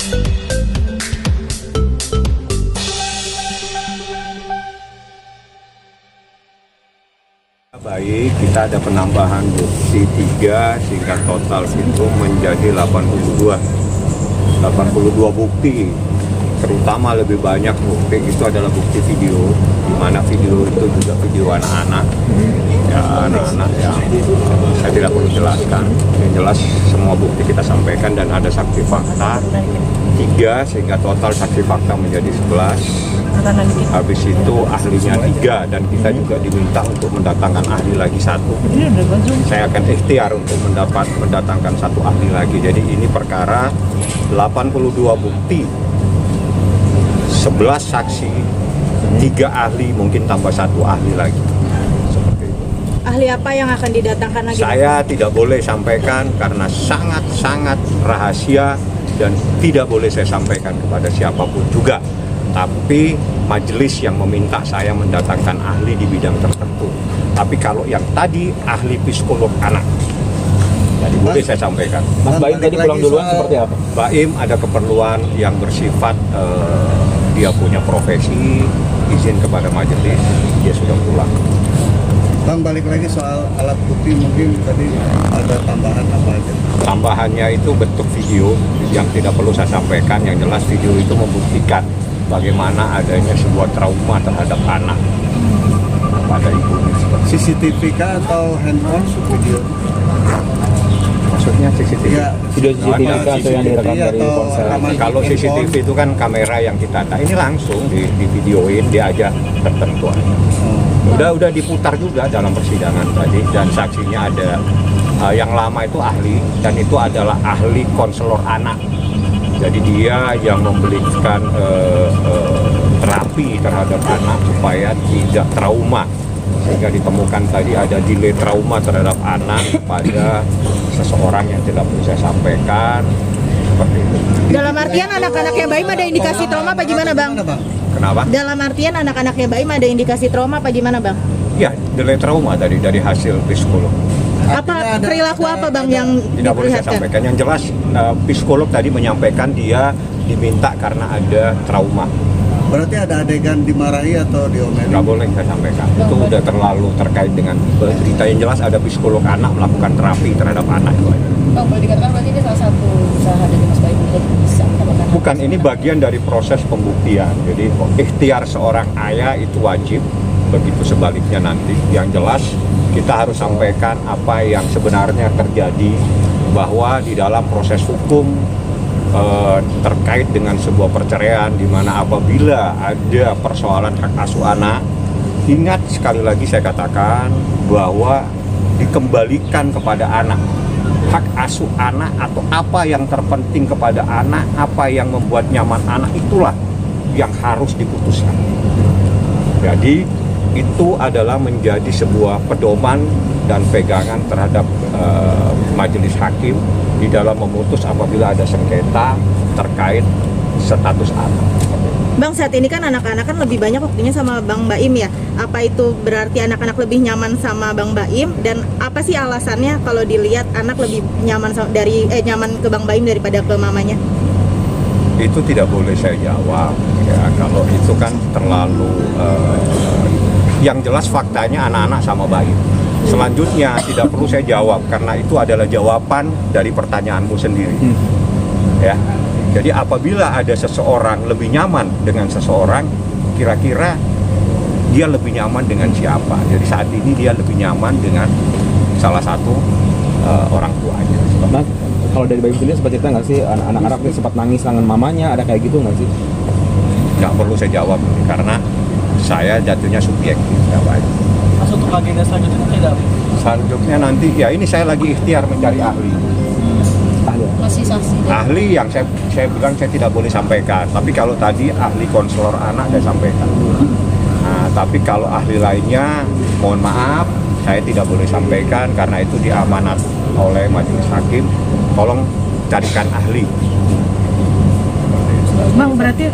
Baik, kita ada penambahan bukti 3 sehingga total itu menjadi 82 bukti. Terutama lebih banyak bukti itu adalah bukti video, di mana video itu juga video anak-anak, ya anak-anak yang saya tidak perlu jelaskan. Yang jelas semua bukti kita sampaikan dan ada saksi fakta 3 sehingga total saksi fakta menjadi 11. Habis itu ahlinya 3 dan kita juga diminta untuk mendatangkan ahli lagi 1. Saya akan ikhtiar untuk mendatangkan 1 ahli lagi. Jadi ini perkara 82 bukti, 11 saksi, 3 ahli, mungkin tambah 1 ahli lagi. Seperti itu. Ahli apa yang akan didatangkan lagi? Saya tidak boleh sampaikan karena sangat-sangat rahasia dan tidak boleh saya sampaikan kepada siapapun juga. Tapi majelis yang meminta saya mendatangkan ahli di bidang tertentu. Tapi kalau yang tadi ahli psikolog anak, jadi boleh saya sampaikan. Mas Baim tadi pulang duluan seperti apa? Baim ada keperluan yang bersifat dia punya profesi, izin kepada majelis, dia sudah pulang. Bang, balik lagi soal alat bukti, mungkin tadi ada tambahan apa aja? Tambahannya itu bentuk video yang tidak perlu saya sampaikan, yang jelas video itu membuktikan bagaimana adanya sebuah trauma terhadap anak pada ibunya. CCTV kah atau handphone video? Maksudnya CCTV? Ya, Video CCTV atau yang direkam dari ponsel? Kalau CCTV itu kan kamera yang kita ini langsung di videoin, dia aja tertentu. Udah diputar juga dalam persidangan tadi, dan saksinya ada yang lama itu ahli, dan itu adalah ahli konselor anak. Jadi dia yang memberikan terapi terhadap anak supaya tidak trauma, sehingga ditemukan tadi ada delay trauma terhadap anak pada seseorang yang tidak perlu saya sampaikan, seperti itu. Dalam artian anak-anaknya Baim ada indikasi trauma apa gimana, Bang? Kenapa? Dalam artian anak-anaknya Baim ada indikasi trauma apa gimana, Bang? Ya, delay trauma tadi dari hasil psikolog. Apa perilaku apa, Bang, yang Tidak boleh saya diperlihatkan? sampaikan. Yang jelas psikolog tadi menyampaikan dia diminta karena ada trauma. Berarti ada adegan dimarahi atau diomelin? Nggak boleh saya sampaikan. Itu udah terlalu terkait dengan berita. Yang jelas ada psikolog anak melakukan terapi terhadap anak itu aja. Bang, boleh dikatakan berarti ini salah satu usaha dari Mas Baim untuk bisa mendapatkan. Bukan, ini bagian dari proses pembuktian. Jadi ikhtiar seorang ayah itu wajib, begitu sebaliknya nanti. Yang jelas kita harus sampaikan apa yang sebenarnya terjadi, bahwa di dalam proses hukum terkait dengan sebuah perceraian, di mana apabila ada persoalan hak asuh anak, ingat sekali lagi saya katakan bahwa dikembalikan kepada anak. Hak asuh anak atau apa yang terpenting kepada anak, apa yang membuat nyaman anak, itulah yang harus diputuskan. Jadi itu adalah menjadi sebuah pedoman dan pegangan terhadap majelis hakim di dalam memutus apabila ada sengketa terkait status anak. Bang, saat ini kan anak-anak kan lebih banyak waktunya sama Bang Baim ya. Apa itu berarti anak-anak lebih nyaman sama Bang Baim, dan apa sih alasannya kalau dilihat anak lebih nyaman nyaman ke Bang Baim daripada ke mamanya? Itu tidak boleh saya jawab ya, kalau itu kan terlalu yang jelas faktanya anak-anak sama Baim. Selanjutnya tidak perlu saya jawab karena itu adalah jawaban dari pertanyaanmu sendiri. Ya. Jadi apabila ada seseorang lebih nyaman dengan seseorang, kira-kira dia lebih nyaman dengan siapa? Jadi saat ini dia lebih nyaman dengan salah satu orang tuanya. Mas, kalau dari Baim sendiri sempat cerita nggak sih anak-anak sempat nangis kangen mamanya, ada kayak gitu nggak sih? Nggak perlu saya jawab karena saya jatuhnya subjektif. Mas, untuk agenda selanjutnya tidak? Selanjutnya nanti ya ini saya lagi ikhtiar mencari ahli. Masih saksi. Ahli yang saya bilang saya tidak boleh sampaikan. Tapi kalau tadi ahli konselor anak saya sampaikan. Nah, tapi kalau ahli lainnya mohon maaf saya tidak boleh sampaikan karena itu diamanat oleh majelis hakim. Tolong carikan ahli. Bang, berarti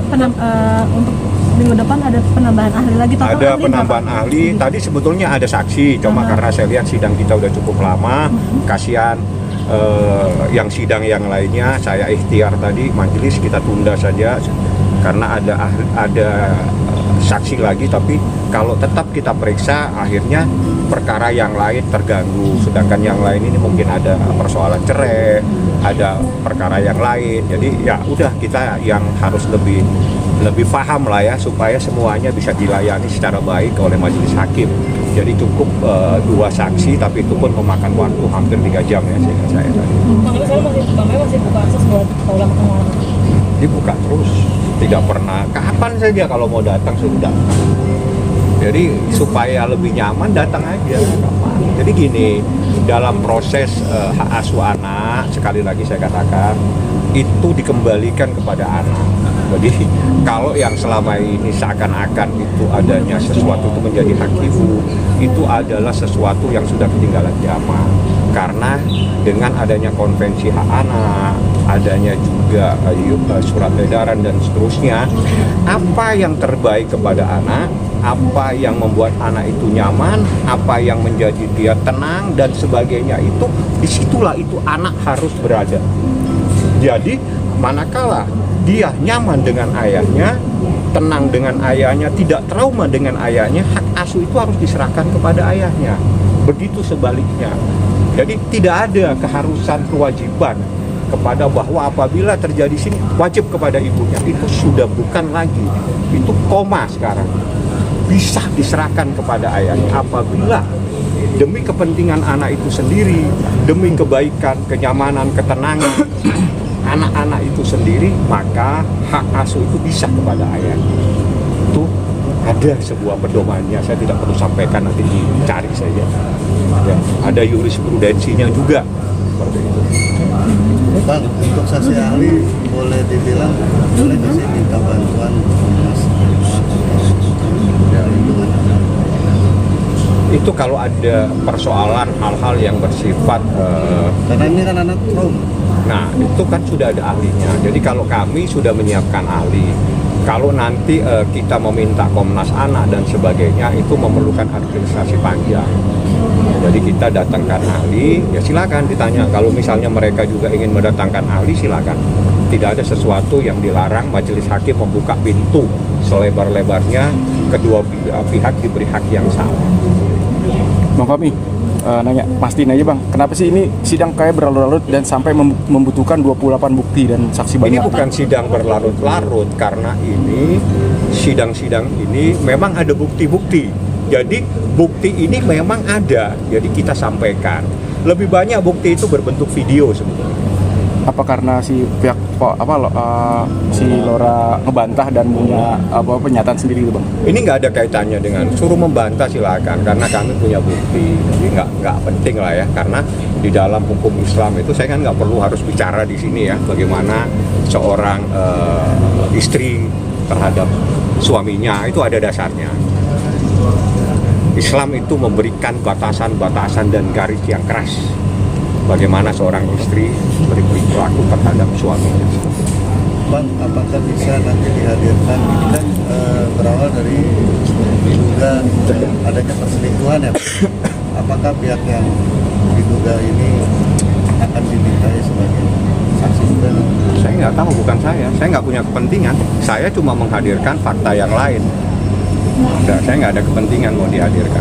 untuk minggu depan ada penambahan ahli lagi? Ada penambahan ahli. Tadi sebetulnya ada saksi, cuma karena saya lihat sidang kita udah cukup lama, kasihan yang sidang yang lainnya saya ikhtiar tadi majelis kita tunda saja karena ada saksi lagi, tapi kalau tetap kita periksa akhirnya perkara yang lain terganggu, sedangkan yang lain ini mungkin ada persoalan cerai, ada perkara yang lain. Jadi ya udah, kita yang harus lebih paham lah ya, supaya semuanya bisa dilayani secara baik oleh majelis hakim. Jadi cukup 2 saksi, tapi itu pun memakan waktu hampir 3 jam ya sehingga saya tadi. Bang Emi masih buka akses buat Paula Mahkamah. Dibuka terus, tidak pernah, kapan saja kalau mau datang sudah. Jadi supaya lebih nyaman datang aja kapan. Jadi gini, dalam proses hak asuh anak, sekali lagi saya katakan, itu dikembalikan kepada anak. Jadi kalau yang selama ini seakan-akan itu adanya sesuatu itu menjadi hak ibu, itu adalah sesuatu yang sudah ketinggalan zaman. Karena dengan adanya konvensi hak anak, adanya juga surat edaran dan seterusnya, apa yang terbaik kepada anak, apa yang membuat anak itu nyaman, apa yang menjadi dia tenang dan sebagainya, itu disitulah itu anak harus berada. Jadi manakala dia nyaman dengan ayahnya, tenang dengan ayahnya, tidak trauma dengan ayahnya, hak asuh itu harus diserahkan kepada ayahnya. Begitu sebaliknya. Jadi tidak ada keharusan, kewajiban kepada bahwa apabila terjadi sini wajib kepada ibunya. Itu sudah bukan lagi, itu koma sekarang. Bisa diserahkan kepada ayahnya apabila demi kepentingan anak itu sendiri, demi kebaikan, kenyamanan, ketenangan anak-anak itu sendiri, maka hak asuh itu bisa kepada ayahnya. Itu ada sebuah pedomannya, saya tidak perlu sampaikan, nanti dicari saja. Ya, ada jurisprudensinya juga seperti itu. Bang, untuk saksi ahli boleh dibilang boleh nggak sih minta bantuan Komnas dari lingkungan anak? Itu kalau ada persoalan hal-hal yang bersifat Karena ini kan anak trauma. nah itu kan sudah ada ahlinya. Jadi kalau kami sudah menyiapkan ahli, kalau nanti kita meminta Komnas Anak dan sebagainya, itu memerlukan administrasi panjang. Jadi kita datangkan ahli, ya silakan ditanya. Kalau misalnya mereka juga ingin mendatangkan ahli, silakan. Tidak ada sesuatu yang dilarang. Majelis hakim membuka pintu selebar-lebarnya, kedua pihak diberi hak yang sama. Bang Fahmi, nanya, pastiin aja Bang, kenapa sih ini sidang kayak berlarut-larut dan sampai membutuhkan 28 bukti dan saksi Ini banyak? bukan sidang berlarut-larut, karena ini sidang-sidang ini memang ada bukti-bukti. Jadi bukti ini memang ada, jadi kita sampaikan. Lebih banyak bukti itu berbentuk video sebetulnya. Apa karena si pihak si Lora ngebantah dan punya pernyataan sendiri gitu Bang? Ini nggak ada kaitannya dengan suruh membantah, silakan, karena kami punya bukti. Jadi nggak penting lah ya, karena di dalam hukum Islam itu saya kan nggak perlu harus bicara di sini ya bagaimana seorang istri terhadap suaminya, itu ada dasarnya. Islam itu memberikan batasan-batasan dan garis yang keras bagaimana seorang istri berperilaku terhadap suaminya. Bang, apakah bisa nanti dihadirkan, ini kan berawal dari diduga adanya perselingkuhan ya? Apakah pihak yang diduga ini akan dimintai sebagai saksi juga? Saya nggak tahu, bukan saya nggak punya kepentingan, saya cuma menghadirkan fakta yang lain. Saya nggak ada kepentingan mau dihadirkan.